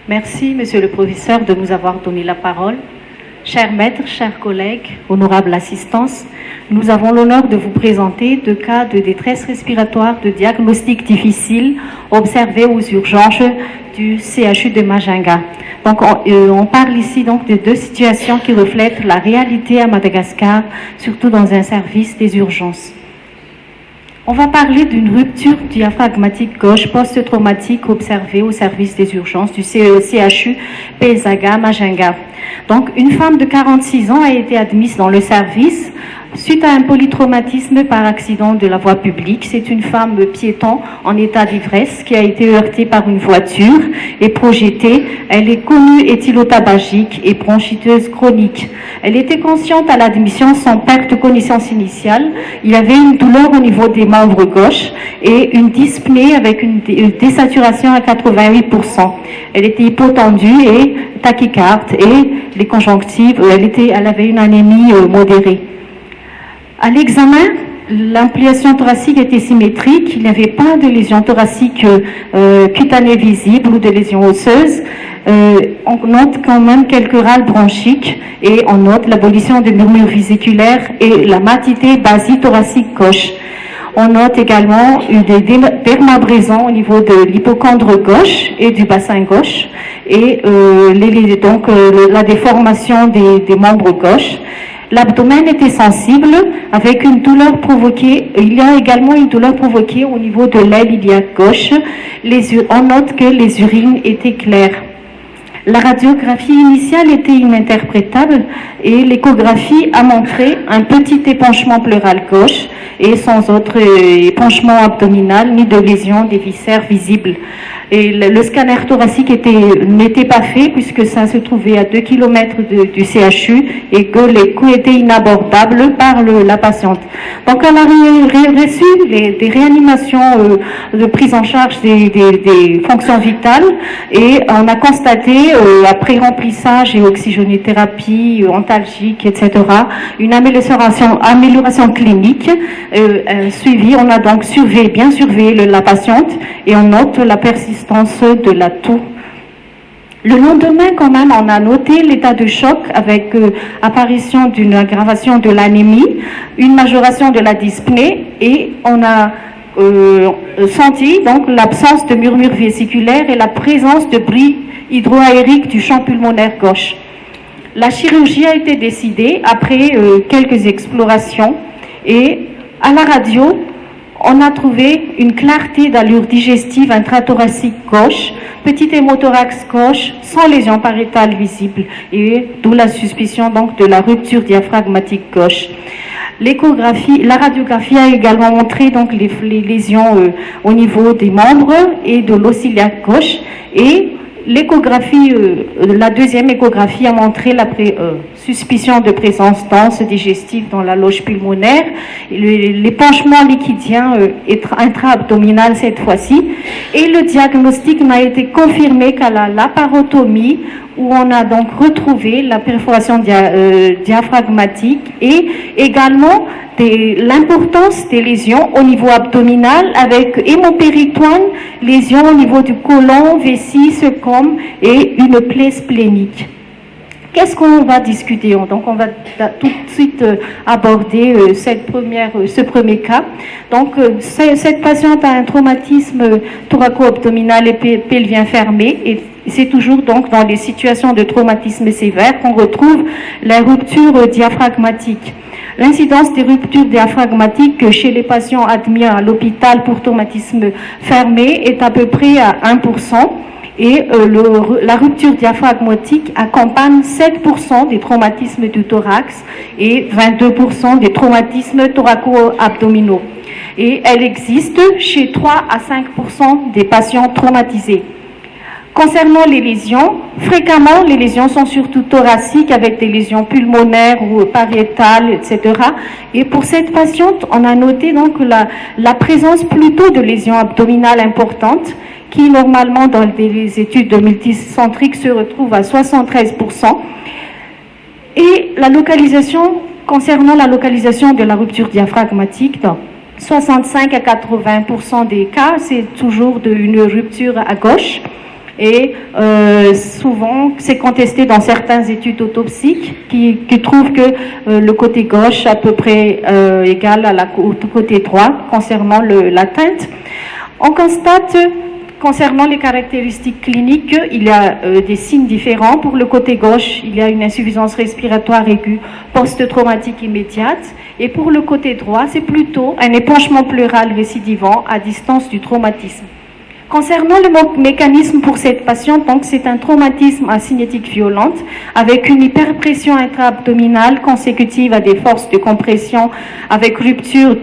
Merci, monsieur le professeur, de nous avoir donné la parole. Chers maîtres, chers collègues, honorable assistance, nous avons l'honneur de vous présenter deux cas de détresse respiratoire de diagnostic difficile observés aux urgences du CHU de Majinga. Donc, on parle ici donc de deux situations qui reflètent la réalité à Madagascar, surtout dans un service des urgences. On va parler d'une rupture diaphragmatique gauche post-traumatique observée au service des urgences du CHU Pesaga Majinga. Donc, une femme de 46 ans a été admise dans le service suite à un polytraumatisme par accident de la voie publique. C'est une femme piéton en état d'ivresse qui a été heurtée par une voiture et projetée. Elle est connue éthylotabagique et bronchiteuse chronique. Elle était consciente à l'admission sans perte de connaissance initiale. Il y avait une douleur au niveau des membres gauches et une dyspnée avec une désaturation à 88%. Elle était hypotendue et tachycarde et les conjonctives, elle avait une anémie modérée. À l'examen, l'ampliation thoracique était symétrique, il n'y avait pas de lésion thoracique cutanée visible ou de lésion osseuse. On note quand même quelques râles bronchiques et on note l'abolition des murmures vésiculaires et la matité basithoracique gauche. On note également des dermabrésons au niveau de l'hypocondre gauche et du bassin gauche et la déformation des membres gauches. L'abdomen était sensible avec une douleur provoquée. Il y a également une douleur provoquée au niveau de l'aile iliaque gauche. On note que les urines étaient claires. La radiographie initiale était ininterprétable et l'échographie a montré un petit épanchement pleural gauche et sans autre épanchement abdominal ni de lésion des viscères visibles. Et le scanner thoracique n'était pas fait puisque ça se trouvait à 2 km du CHU et que l'écho était inabordable par la patiente. Donc elle a reçu des réanimations de prise en charge des fonctions vitales et on a constaté après remplissage et oxygénothérapie, antalgique, etc., une amélioration clinique suivie. On a donc bien surveillé la patiente et on note la persistance de la toux. Le lendemain, quand même, on a noté l'état de choc avec apparition d'une aggravation de l'anémie, une majoration de la dyspnée et on a senti donc l'absence de murmures vésiculaires et la présence de bris hydroaérique du champ pulmonaire gauche. La chirurgie a été décidée après quelques explorations et à la radio, on a trouvé une clarté d'allure digestive intrathoracique gauche, petit hémothorax gauche, sans lésion pariétale visible, et d'où la suspicion donc de la rupture diaphragmatique gauche. La radiographie a également montré donc les lésions au niveau des membres et de l'os iliaque gauche, et l'échographie, la deuxième échographie a montré la suspicion de présence dense digestive dans la loge pulmonaire, l'épanchement liquidien intra-abdominal cette fois-ci, et le diagnostic n'a été confirmé qu'à la laparotomie où on a donc retrouvé la perforation diaphragmatique et également l'importance des lésions au niveau abdominal avec hémopéritoine, lésions au niveau du côlon, vessie, secom et une plaie splénique. Qu'est-ce qu'on va discuter? Donc, on va tout de suite aborder ce premier cas. Donc, cette patiente a un traumatisme thoraco-abdominal et pelvien fermé et c'est toujours donc dans les situations de traumatisme sévère qu'on retrouve la rupture diaphragmatique. L'incidence des ruptures diaphragmatiques chez les patients admis à l'hôpital pour traumatisme fermé est à peu près à 1%. Et la rupture diaphragmatique accompagne 7% des traumatismes du thorax et 22% des traumatismes thoraco-abdominaux. Et elle existe chez 3 à 5% des patients traumatisés. Concernant les lésions, fréquemment les lésions sont surtout thoraciques avec des lésions pulmonaires ou pariétales, etc. Et pour cette patiente, on a noté donc la présence plutôt de lésions abdominales importantes qui normalement dans les études de multicentriques se retrouvent à 73%. Et concernant la localisation de la rupture diaphragmatique, 65 à 80% des cas, c'est toujours une rupture à gauche. Et souvent, c'est contesté dans certaines études autopsiques qui trouvent que le côté gauche à peu près égal au côté droit concernant l'atteinte. On constate, concernant les caractéristiques cliniques, il y a des signes différents. Pour le côté gauche, il y a une insuffisance respiratoire aiguë post-traumatique immédiate. Et pour le côté droit, c'est plutôt un épanchement pleural récidivant à distance du traumatisme. Concernant le mécanisme pour cette patiente, donc c'est un traumatisme à cinétique violente avec une hyperpression intra-abdominale consécutive à des forces de compression avec rupture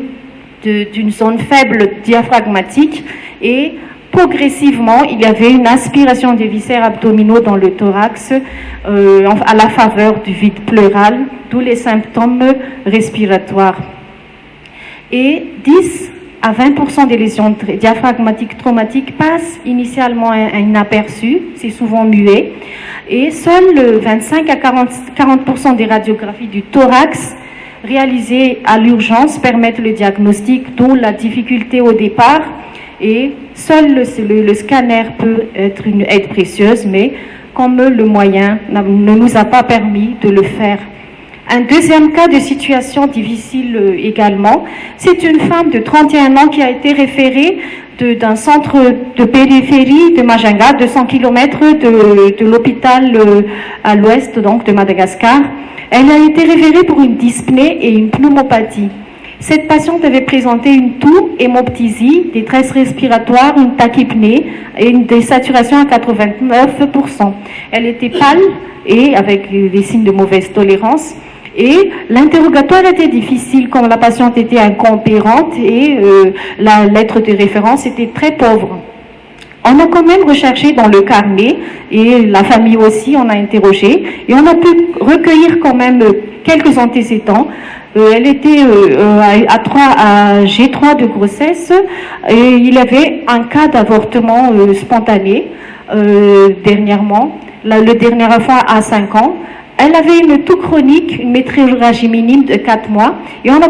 d'une zone faible diaphragmatique et progressivement, il y avait une aspiration des viscères abdominaux dans le thorax à la faveur du vide pleural, d'où les symptômes respiratoires. Et 10 à 20% des lésions diaphragmatiques traumatiques passent initialement inaperçues, c'est souvent muet, et seuls 25 à 40% des radiographies du thorax réalisées à l'urgence permettent le diagnostic, dont la difficulté au départ, et seul le scanner peut être une aide précieuse, mais comme le moyen ne nous a pas permis de le faire. Un deuxième cas de situation difficile également, c'est une femme de 31 ans qui a été référée d'un centre de périphérie de Majinga, 200 km de l'hôpital à l'ouest donc de Madagascar. Elle a été référée pour une dyspnée et une pneumopathie. Cette patiente avait présenté une toux, hémoptysie, détresse respiratoire, une tachypnée et une désaturation à 89%. Elle était pâle et avec des signes de mauvaise tolérance. Et l'interrogatoire était difficile comme la patiente était incompérente et la lettre de référence était très pauvre. On a quand même recherché dans le carnet et la famille aussi, on a interrogé et on a pu recueillir quand même quelques antécédents. Elle était à G3 de grossesse et il y avait un cas d'avortement spontané dernièrement, la dernière fois à 5 ans. Elle avait une toux chronique, une métrorragie minime de 4 mois et on a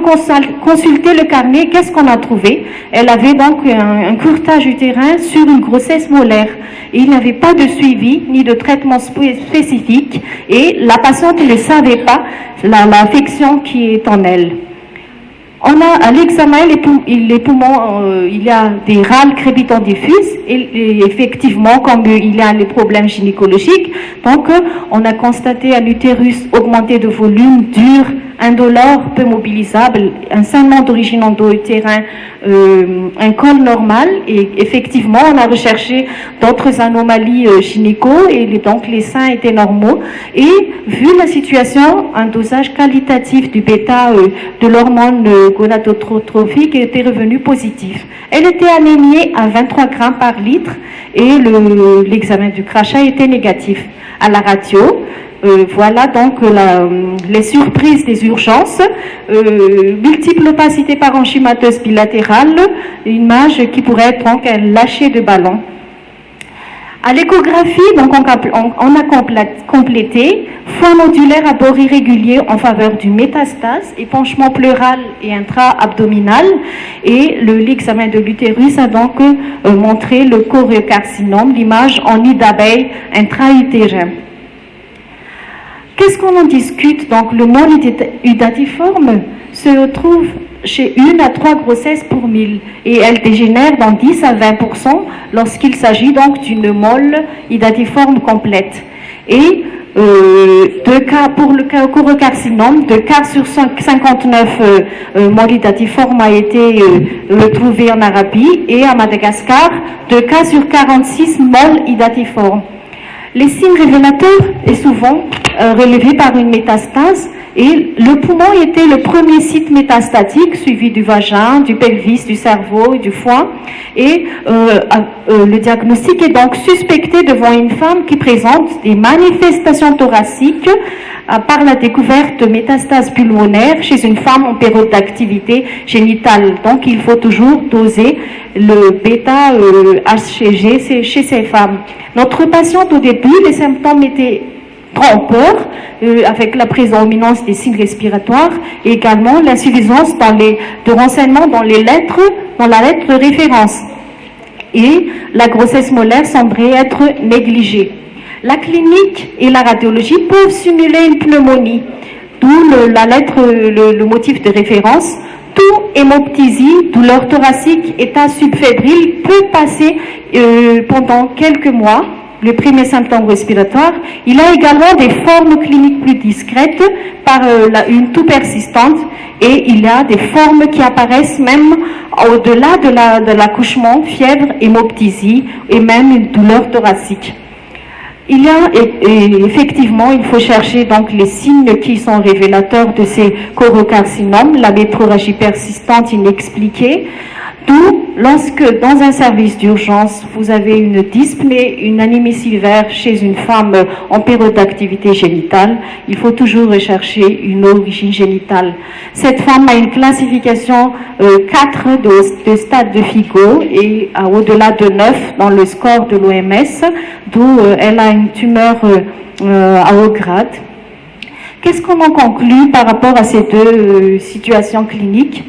consulté le carnet. Qu'est-ce qu'on a trouvé? Elle avait donc un curetage utérin sur une grossesse molaire. Et il n'y avait pas de suivi ni de traitement spécifique et la patiente ne savait pas l'affection qui est en elle. On a à l'examen les poumons, il y a des râles crépitants diffuses et effectivement comme il y a les problèmes gynécologiques, donc on a constaté un utérus augmenté de volume, dur, indolore, peu mobilisable, un saignement d'origine endo-utérin, un col normal et effectivement on a recherché d'autres anomalies gynéco et donc les seins étaient normaux et vu la situation, un dosage qualitatif du bêta de l'hormone gonadotrophique était revenu positif. Elle était anémiée à 23 grammes par litre et l'examen du crachat était négatif. À la radio, voilà donc les surprises des urgences, multiple opacité parenchymateuse bilatérale, une image qui pourrait être donc un lâcher de ballon. À l'échographie, donc on a complété foie nodulaire à bord irrégulier en faveur du métastase, épanchement pleural et intra-abdominal, et l'examen de l'utérus a donc montré le choriocarcinome, l'image en nid d'abeille intra-utérin. Qu'est-ce qu'on en discute? Donc le mole udatiforme se retrouve chez 1 à 3 grossesses pour 1000 et elle dégénère dans 10 à 20% lorsqu'il s'agit donc d'une mole udatiforme complète. Et 2 cas pour le choriocarcinome, 2 cas sur 59 moles udatiformes a été retrouvé en Arabie et à Madagascar, 2 cas sur 46 moles udatiformes. Les signes révélateurs est souvent relevé par une métastase et le poumon était le premier site métastatique suivi du vagin, du pelvis, du cerveau et du foie et le diagnostic est donc suspecté devant une femme qui présente des manifestations thoraciques par la découverte de métastases pulmonaires chez une femme en période d'activité génitale. Donc il faut toujours doser le bêta-HCG chez ces femmes. Notre patiente au début, les symptômes étaient trompeur, avec la prédominance des signes respiratoires, et également l'insuffisance de renseignements dans la lettre référence. Et la grossesse molaire semblerait être négligée. La clinique et la radiologie peuvent simuler une pneumonie, d'où le motif de référence. Tout hémoptysie, douleur thoracique, état subfébrile peut passer pendant quelques mois, le premier symptôme respiratoire. Il y a également des formes cliniques plus discrètes par une toux persistante, et il y a des formes qui apparaissent même au-delà de l'accouchement, fièvre, hémoptysie et même une douleur thoracique. Il y a effectivement, il faut chercher donc les signes qui sont révélateurs de ces chorocarcinomes, la métrorragie persistante inexpliquée, d'où lorsque dans un service d'urgence vous avez une dyspnée, une anémie sévère chez une femme en période d'activité génitale, il faut toujours rechercher une origine génitale. Cette femme a une classification 4 de stade de Figo et au-delà de 9 dans le score de l'OMS, d'où elle a une tumeur à haut grade. Qu'est-ce qu'on en conclut par rapport à ces deux situations cliniques?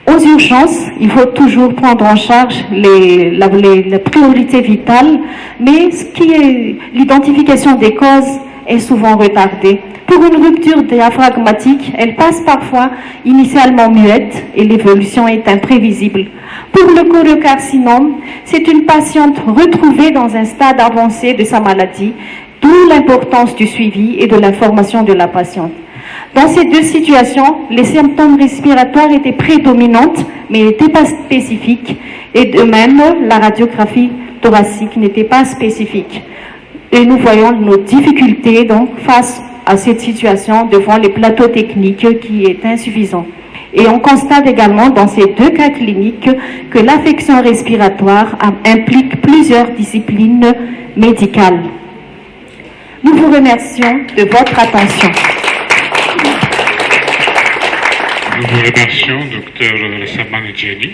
Aux urgences, il faut toujours prendre en charge les priorités vitales, mais l'identification des causes est souvent retardée. Pour une rupture diaphragmatique, elle passe parfois initialement muette et l'évolution est imprévisible. Pour le choriocarcinome, c'est une patiente retrouvée dans un stade avancé de sa maladie, d'où l'importance du suivi et de l'information de la patiente. Dans ces deux situations, les symptômes respiratoires étaient prédominants, mais n'étaient pas spécifiques. Et de même, la radiographie thoracique n'était pas spécifique. Et nous voyons nos difficultés donc face à cette situation devant les plateaux techniques qui est insuffisant. Et on constate également dans ces deux cas cliniques que l'affection respiratoire implique plusieurs disciplines médicales. Nous vous remercions de votre attention. Nous vous remercions, Dr. Sabane Djeni.